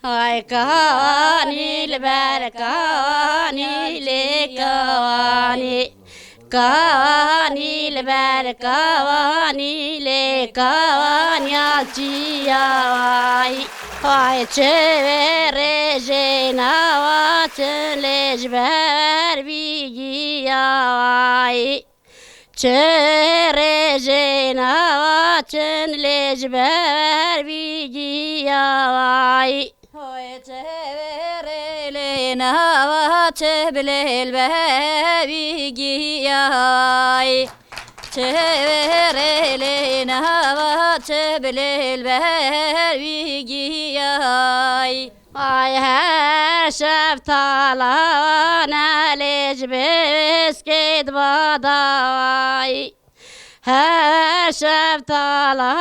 Ay kani ber kani le kani kani ber kani le kani ay ay çevere jenava çelejber bigi ay çere jenava çelejber bigi ay Hoy çeverele nava çeblel bigi ay çeverele nava çeblel bigi ay Ay her şeftala nelejbes ked baday Her şeftala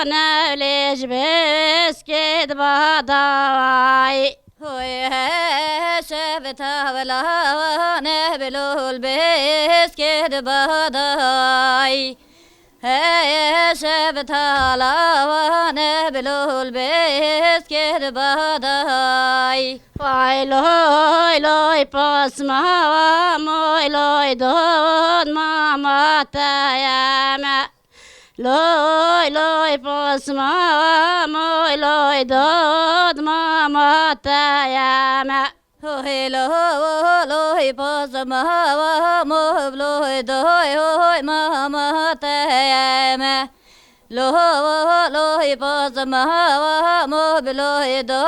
nelejbes ked baday Hoy her şeftala nebelul bes ked baday Hey şeftala nebelul bes ked baday Vay loy loy pasma moy loy don mama tayama Loy loy pasma moy loy don mama tayama Hoy loy pasma moy loy doy hoy mama tayama Loy pasma moy loy do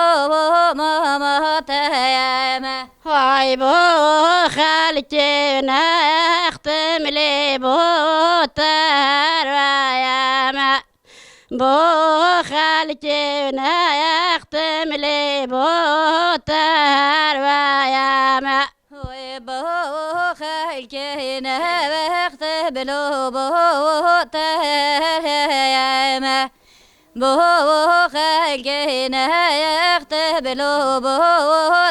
mama tayama Hay bu halkine ehtemli bu tervayama Bu halkine ehtemli bu tervayama Hoy bu halkine ehtemli bu tervayama Bu halkine ehtemli bu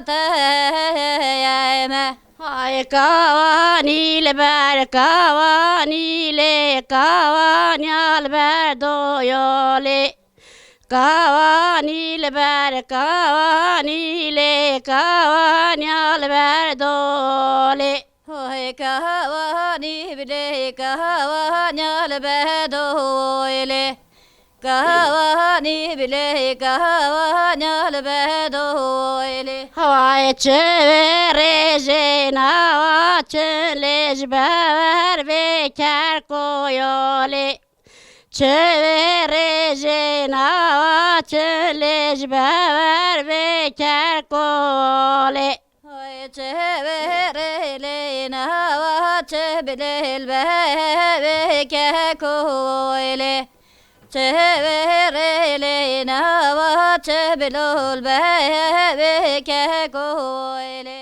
tervayama Ay kavani ber kavani le kavani alber doyole Kavani ber kavani le kavani alber dole Hoy kavani bile kavani alber dole Kavani bile kavani alber dole Havay çevere jenava çelejber beker koyole Çevere jenava çelejber beker kole Hoy çevere nava çeblel beker kole Çeverele nava çeblol beke koyle